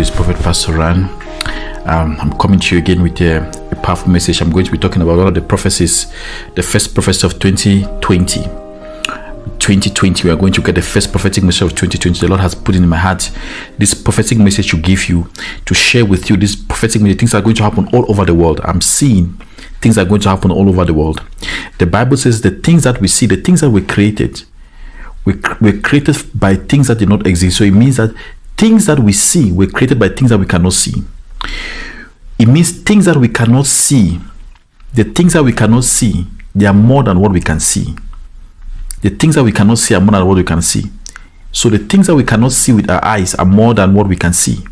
is Prophet Pastor Ran. I'm coming to you again with a powerful message. I'm going to be talking about one of the prophecies, the first prophecy of 2020. 2020, we are going to get the first prophetic message of 2020. The Lord has put in my heart this prophetic message to give you, to share with you. This prophetic message, things are going to happen all over the world. I'm seeing things are going to happen all over the world. The Bible says the things that we see, the things that we created, we're created by things that did not exist. So it means that things that we see were created by things that we cannot see. It means things that we cannot see, the things that we cannot see, they are more than what we can see. The things that we cannot see are more than what we can see. So the things that we cannot see with our eyes are more than what we can see.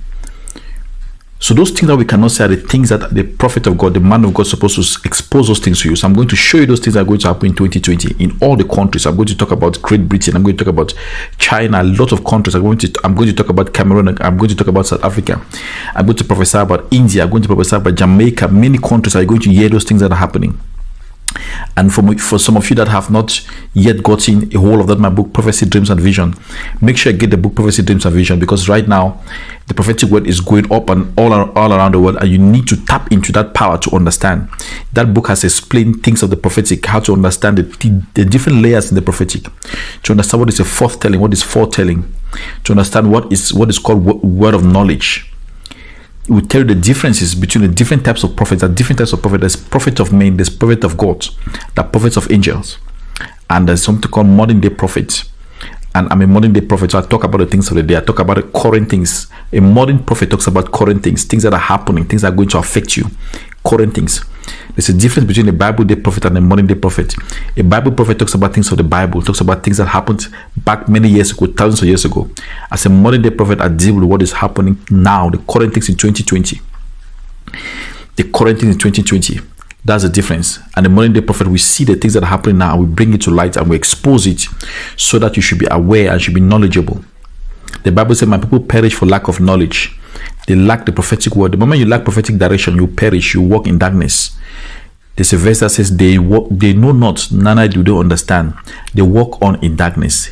So those things that we cannot see are the things that the prophet of God, the man of God, is supposed to expose those things to you. So I'm going to show you those things that are going to happen in 2020 in all the countries. I'm going to talk about Great Britain. I'm going to talk about China. A lot of countries. I'm going to talk about Cameroon. I'm going to talk about South Africa. I'm going to prophesy about India. I'm going to prophesy about Jamaica. Many countries are going to hear those things that are happening. And for some of you that have not yet gotten a hold of that, my book, Prophecy, Dreams and Vision, make sure you get the book, Prophecy, Dreams and Vision, because right now the prophetic word is going up and all around the world, and you need to tap into that power to understand. That book has explained things of the prophetic, how to understand the different layers in the prophetic, to understand what is a forthtelling, what is foretelling, to understand what is called word of knowledge. It will tell you the differences between the different types of prophets. There are different types of prophets. There's prophet of men, there's prophet of God, there are prophets of angels, and there's something called modern day prophet. And I'm a modern day prophet, so I talk about the things of the day. I talk about the current things. A modern prophet talks about current things that are happening, things that are going to affect you, current things. There's a difference between a Bible day prophet and a modern day prophet. A Bible prophet talks about things of the Bible, talks about things that happened back many years ago, thousands of years ago. As a modern day prophet, I deal with what is happening now, the current things in 2020. The current things in 2020. That's the difference. And the modern day prophet, we see the things that are happening now, and we bring it to light and we expose it so that you should be aware and should be knowledgeable. The Bible says, my people perish for lack of knowledge. They lack the prophetic word. The moment you lack prophetic direction, you perish, you walk in darkness. There's a verse that says, they know not, neither do they understand. They walk on in darkness.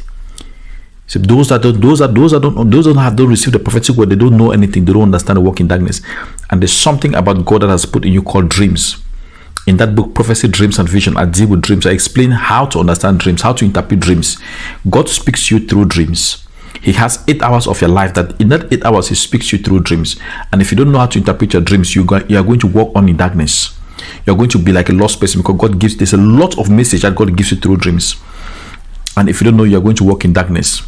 So those that don't receive the prophetic word, they don't know anything, they don't understand, they walk in darkness. And there's something about God that has put in you called dreams. In that book, Prophecy, Dreams and Vision, I deal with dreams. I explain how to understand dreams, how to interpret dreams. God speaks to you through dreams. He has 8 hours of your life, that in that 8 hours he speaks to you through dreams. And if you don't know how to interpret your dreams, you are going to walk on in darkness. You're going to be like a lost person, because there's a lot of message that God gives you through dreams. And if you don't know, you're going to walk in darkness.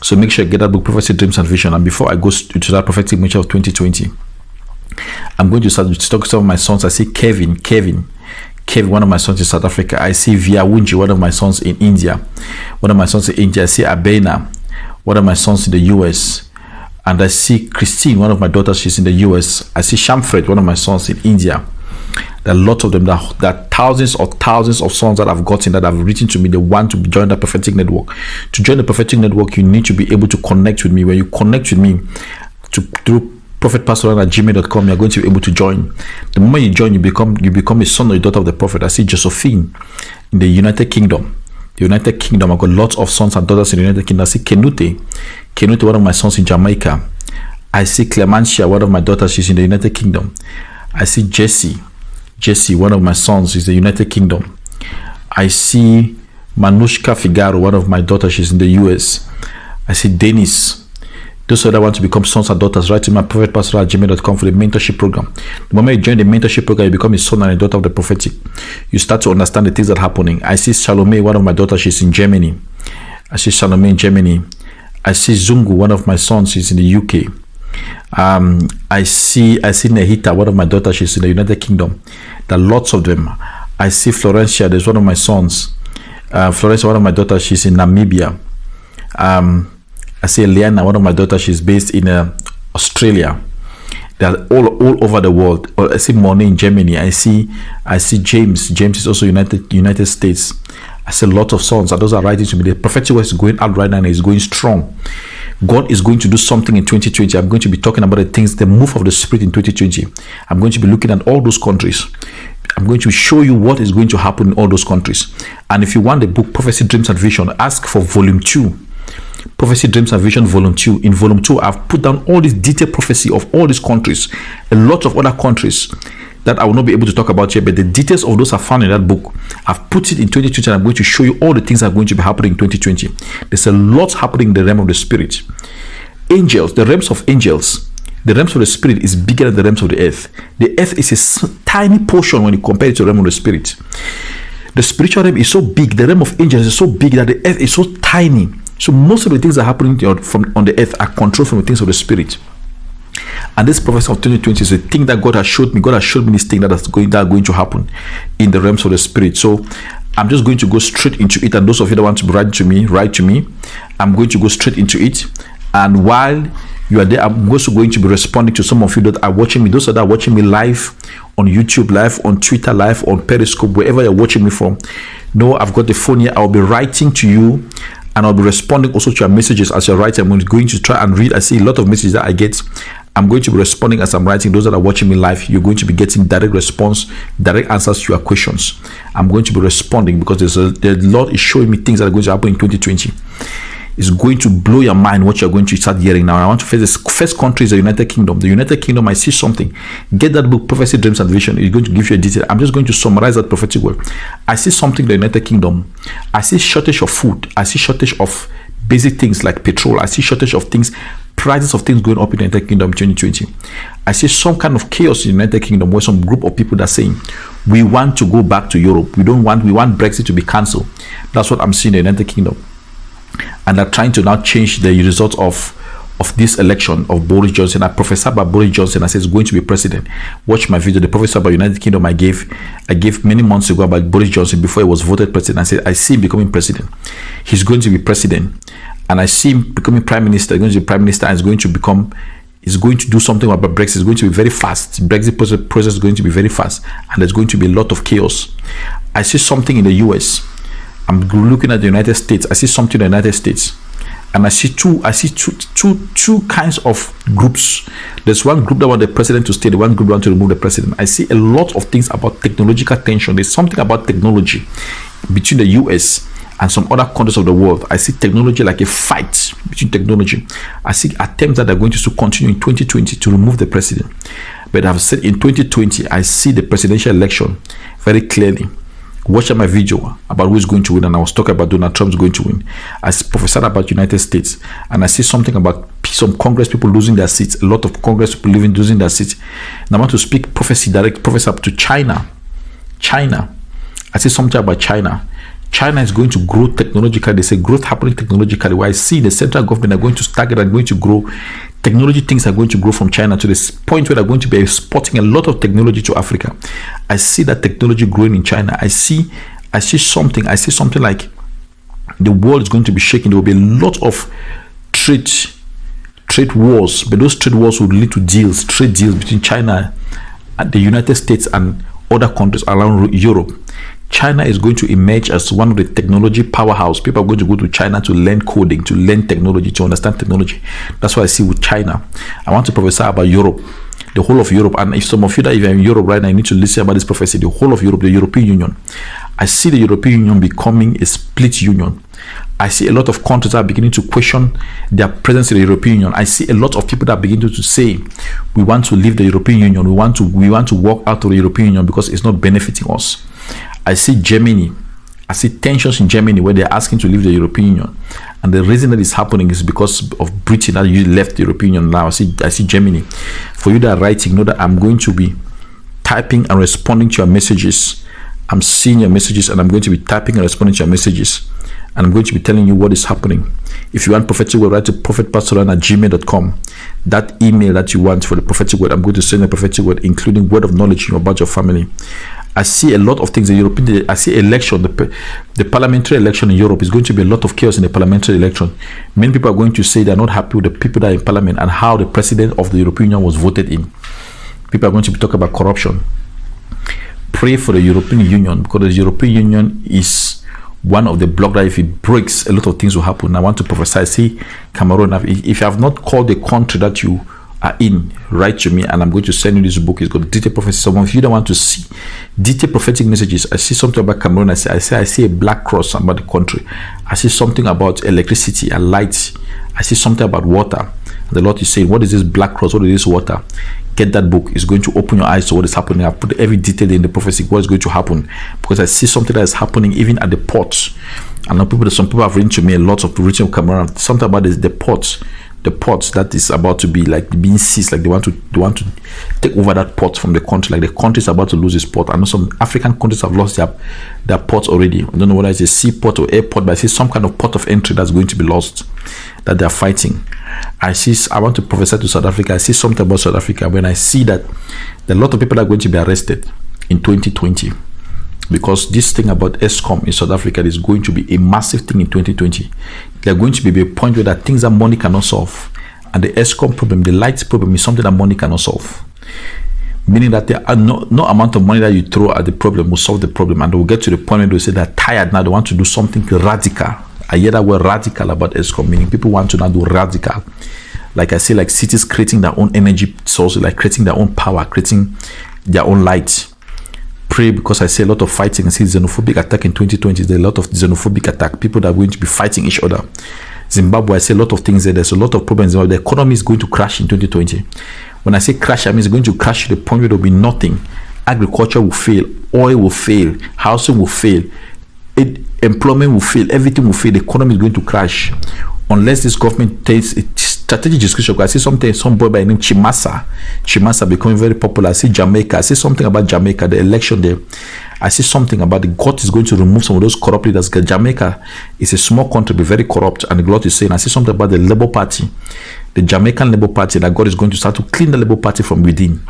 So make sure you get that book, Prophecy, Dreams and Vision. And before I go to that prophetic message of 2020, I'm going to start to talk to some of my sons. I see Kevin, one of my sons in South Africa. I see Viawunji, one of my sons in India. One of my sons in India. I see Abena, one of my sons in the US. And I see Christine, one of my daughters, she's in the US. I see Shamfred, one of my sons in India. There are lots of them. There are thousands of sons that I've gotten, that have written to me. They want to join the prophetic network. To join the prophetic network, you need to be able to connect with me. When you connect with me through prophetpastor@gmail.com, you're going to be able to join. The moment you join, you become a son or a daughter of the prophet. I see Josephine in the United Kingdom. The United Kingdom, I've got lots of sons and daughters in the United Kingdom. I see Kenute, one of my sons in Jamaica. I see Clementia, one of my daughters, she's in the United Kingdom. I see Jesse, one of my sons, is the United Kingdom. I see Manushka Figaro, one of my daughters, she's in the US. I see Dennis. Those that want to become sons and daughters, write to my prophetpastor@gmail.com for the mentorship program. The moment you join the mentorship program, you become a son and a daughter of the prophetic. You start to understand the things that are happening. I see Salome, one of my daughters, she's in Germany. I see Salome in Germany. I see Zungu, one of my sons, she's in the UK. I see Nehita, one of my daughters, she's in the United Kingdom. There are lots of them. I see Florencia, there's one of my sons. Florencia, one of my daughters, she's in Namibia. I see Eliana, one of my daughters, she's based in Australia. They are all over the world. I see Moni in Germany. I see James. James is also United States. I see a lot of sons, and those are writing to me. The prophetic word is going out right now, and it's going strong. God is going to do something in 2020. I'm going to be talking about the move of the Spirit in 2020. I'm going to be looking at all those countries. I'm going to show you what is going to happen in all those countries. And if you want the book Prophecy, Dreams and Vision, ask for volume 2. Prophecy, Dreams and Vision Volume 2. In Volume 2, I've put down all this detailed prophecy of all these countries, a lot of other countries that I will not be able to talk about here, but the details of those are found in that book. I've put it in 2020, and I'm going to show you all the things that are going to be happening in 2020. There's a lot happening in the realm of the spirit. Angels, the realms of angels, the realms of the spirit is bigger than the realms of the earth. The earth is a tiny portion when you compare it to the realm of the spirit. The spiritual realm is so big, the realm of angels is so big that the earth is so tiny. So most of the things that are happening on the earth are controlled from the things of the spirit. And this prophecy of 2020 is a thing that God has showed me. God has showed me this thing that are going to happen in the realms of the spirit. So I'm just going to go straight into it. And those of you that want to write to me. I'm going to go straight into it. And while you are there, I'm also going to be responding to some of you that are watching me. Those that are watching me live on YouTube, live on Twitter, live on Periscope, wherever you're watching me from. No, I've got the phone here. I'll be writing to you. And I'll be responding also to your messages as you're writing. I'm going to try and read. I see a lot of messages that I get. I'm going to be responding as I'm writing. Those that are watching me live, you're going to be getting direct response, direct answers to your questions. I'm going to be responding because the Lord is showing me things that are going to happen in 2020. It's going to blow your mind what you're going to start hearing now. I want to face this first country is the United Kingdom. The United Kingdom, I see something. Get that book, Prophecy, Dreams and Vision. It's going to give you a detail. I'm just going to summarize that prophetic word. I see something in the United Kingdom. I see shortage of food. I see shortage of basic things like petrol. I see shortage of things, prices of things going up in the United Kingdom in 2020. I see some kind of chaos in the United Kingdom where some group of people that are saying, we want to go back to Europe. We want Brexit to be cancelled. That's what I'm seeing in the United Kingdom. And they're trying to now change the results of this election of Boris Johnson. I prophesied about Boris Johnson. I said he's going to be president. Watch my video. The prophecy about United Kingdom I gave many months ago about Boris Johnson before he was voted president. I said I see him becoming president. He's going to be president, and I see him becoming prime minister. He's going to be prime minister, and he's going to do something about Brexit. It's going to be very fast. Brexit process is going to be very fast, and there's going to be a lot of chaos. I see something in the US. I'm looking at the United States. I see something in the United States, and I see two kinds of groups. There's one group that want the president to stay, the one group that want to remove the president. I see a lot of things about technological tension. There's something about technology between the US and some other countries of the world. I see technology like a fight between technology. I see attempts that are going to continue in 2020 to remove the president. But I've said in 2020, I see the presidential election very clearly. Watch my video about who is going to win, and I was talking about Donald Trump is going to win. I prophesied about United States, and I see something about some Congress people losing their seats. A lot of Congress people losing their seats. And I want to speak direct prophecy up to China. I see something about China. China is going to grow technologically. There's a growth happening technologically. Where I see the central government are going to stagger and going to grow. Technology things are going to grow from China to this point where they're going to be exporting a lot of technology to Africa. I see that technology growing in China. I see something like the world is going to be shaking. There will be a lot of trade wars, but those trade wars will lead to trade deals between China and the United States and other countries around Europe. China is going to emerge as one of the technology powerhouse. People are going to go to China to learn coding, to learn technology, to understand technology. That's what I see with China. I want to prophesy about Europe, the whole of Europe. And if some of you that are in Europe right now, you need to listen about this prophecy, the whole of Europe, the European Union. I see the European Union becoming a split union. I see a lot of countries that are beginning to question their presence in the European Union. I see a lot of people that are beginning to say, we want to leave the European Union. We want to walk out of the European Union because it's not benefiting us. I see Germany. I see tensions in Germany where they're asking to leave the European Union. And the reason that is happening is because of Britain that you left the European Union now. I see Germany. For you that are writing, know that I'm going to be typing and responding to your messages. I'm seeing your messages and I'm going to be typing and responding to your messages. And I'm going to be telling you what is happening. If you want prophetic word, write to prophetpastoran@gmail.com. That email that you want for the prophetic word, I'm going to send a prophetic word, including word of knowledge about your family. I see a lot of things. I see election, the parliamentary election in Europe is going to be a lot of chaos in the parliamentary election. Many people are going to say they're not happy with the people that are in parliament and how the president of the European Union was voted in. People are going to be talking about corruption. Pray for the European Union, because the European Union is one of the blocks that if it breaks, a lot of things will happen. I want to prophesy. See, Cameroon, if you have not called the country that you are in, write to me, and I'm going to send you this book. It's got detailed prophecy. Some of you don't want to see detailed prophetic messages. I see something about Cameroon. I see a black cross about the country. I see something about electricity and light. I see something about water. The Lord is saying, what is this black cross? What is this water? Get that book. It's going to open your eyes to what is happening. I put every detail in the prophecy, what is going to happen, because I see something that is happening even at the ports. I know some people have written to me, lots of people written to Cameroon, something about this, the ports that is about to be like being seized, like they want to take over that port from the country, like the country is about to lose its port. I know some African countries have lost their ports already. I don't know whether it's a seaport or airport, but I see some kind of port of entry that's going to be lost, that they're fighting. I want to prophesy to South Africa. I see something about South Africa when I see that a lot of people are going to be arrested in 2020, because this thing about ESCOM in South Africa is going to be a massive thing in 2020. They're going to be a point where that things that money cannot solve, and the ESCOM problem, the lights problem, is something that money cannot solve. Meaning that there are no amount of money that you throw at the problem will solve the problem, and they will get to the point where they say they're tired now. They want to do something radical. I hear that word radical about ESCOM, meaning people want to now do radical. Like I say, like cities creating their own energy sources, like creating their own power, creating their own light. Pray, because I see a lot of fighting. I see xenophobic attack in 2020. There's a lot of xenophobic attack. People that are going to be fighting each other. Zimbabwe, I see a lot of things there. There's a lot of problems. The economy is going to crash in 2020. When I say crash, I mean it's going to crash to the point where there will be nothing. Agriculture will fail. Oil will fail. Housing will fail. Employment will fail. Everything will fail. The economy is going to crash unless this government takes a strategic discussion. I see some boy by the name Chimasa becoming very popular. I see Jamaica. I see something about Jamaica, the election there. I see something about the God is going to remove some of those corrupt leaders. Jamaica is a small country, but very corrupt, and the God is saying, I see something about the Labour Party, the Jamaican Labour Party, that God is going to start to clean the Labour Party from within.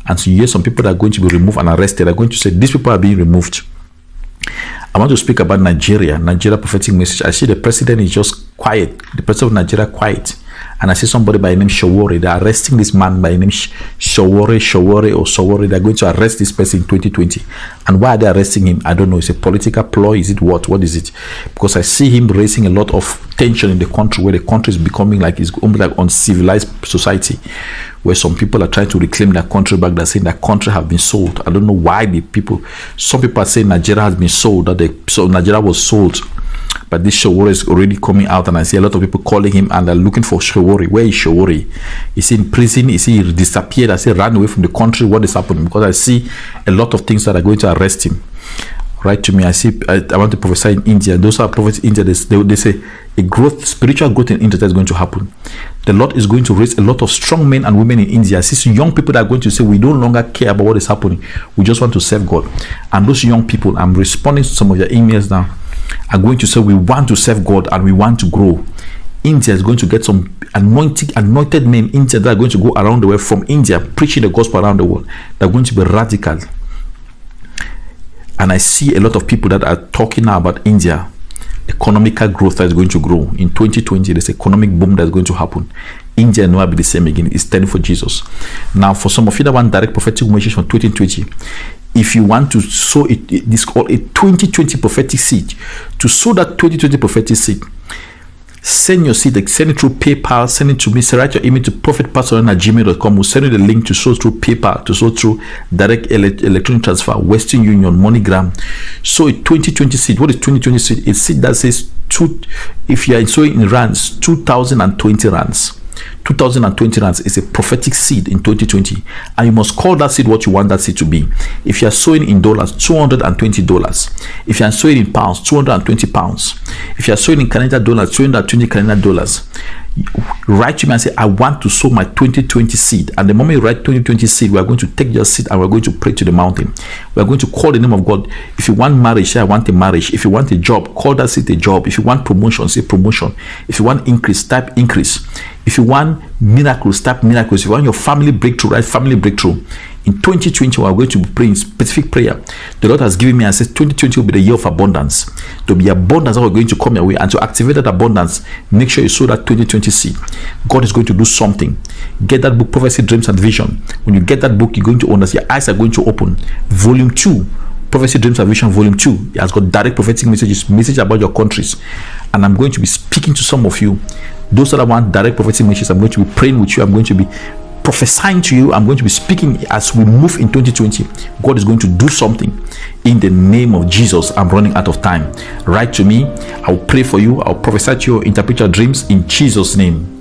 And so you hear some people that are going to be removed and arrested. Are going to say these people are being removed. I want to speak about Nigeria prophetic message. I see the president is just quiet. The president of Nigeria quiet. And I see somebody by the name Shawori. They're arresting this man by the name Shawori. They're going to arrest this person in 2020. And why are they arresting him? I don't know. It's a political ploy. Is it what? What is it? Because I see him raising a lot of tension in the country, where the country is becoming like it's almost like uncivilized society, where some people are trying to reclaim their country back. They're saying that country have been sold. I don't know why some people are saying Nigeria has been sold, so Nigeria was sold. But this Shawori is already coming out, and I see a lot of people calling him and they're looking for Shawori. Where is Shawori? Is he in prison? Is he disappeared? I say ran away from the country. What is happening? Because I see a lot of things that are going to arrest him. Write to me. I want to prophesy in India. Those are prophets in India. They say spiritual growth in India is going to happen. The Lord is going to raise a lot of strong men and women in India. I see some young people that are going to say, we no longer care about what is happening. We just want to serve God. And those young people, I'm responding to some of your emails now, are going to say, we want to serve God and we want to grow. India is going to get some anointed men in India that are going to go around the world from India, preaching the gospel around the world. They're going to be radical. And I see a lot of people that are talking now about India, economical growth that is going to grow. In 2020, there's economic boom that's going to happen. India will not be the same again. It's standing for Jesus. Now, for some of you that want direct prophetic message from 2020, if you want to sow this is called a 2020 prophetic seed. To sow that 2020 prophetic seed, send your seed, send it through PayPal, send it to me, write your email to prophetpastor@gmail.com. We'll send you the link to sow through PayPal, to sow through direct electronic transfer, Western Union, MoneyGram. So a 2020 seed. What is 2020 seed? A seed that says if you are sowing in rands, 2020 rands. 2020 rands is a prophetic seed in 2020, and you must call that seed what you want that seed to be. If you are sowing in dollars, $220. If you are sowing in pounds, 220 pounds. If you are sowing in Canadian dollars, 220 Canadian dollars. Write to me and say, I want to sow my 2020 seed. And the moment you write 2020 seed, we are going to take your seed and we're going to pray to the mountain. We are going to call the name of God. If you want marriage, say I want a marriage. If you want a job, call that seed a job. If you want promotion, say promotion. If you want increase, type increase. If you want miracles, type miracles. If you want your family breakthrough, write family breakthrough. In 2020, we are going to be praying specific prayer. The Lord has given me and says 2020 will be the year of abundance. There will be abundance that we're going to come your way, and to activate that abundance, make sure you sow that 2020 seed. God is going to do something. Get that book, Prophecy, Dreams and Vision. When you get that book, you're going to understand. Your eyes are going to open. Volume 2, Prophecy, Dreams and Vision, Volume 2. It has got direct prophetic message about your countries. And I'm going to be speaking to some of you. Those that want direct prophetic messages, I'm going to be praying with you. I'm going to be prophesying to you. I'm going to be speaking as we move in 2020. God is going to do something in the name of Jesus. I'm running out of time. Write to me. I'll pray for you. I'll prophesy to you, interpret your dreams in Jesus' name.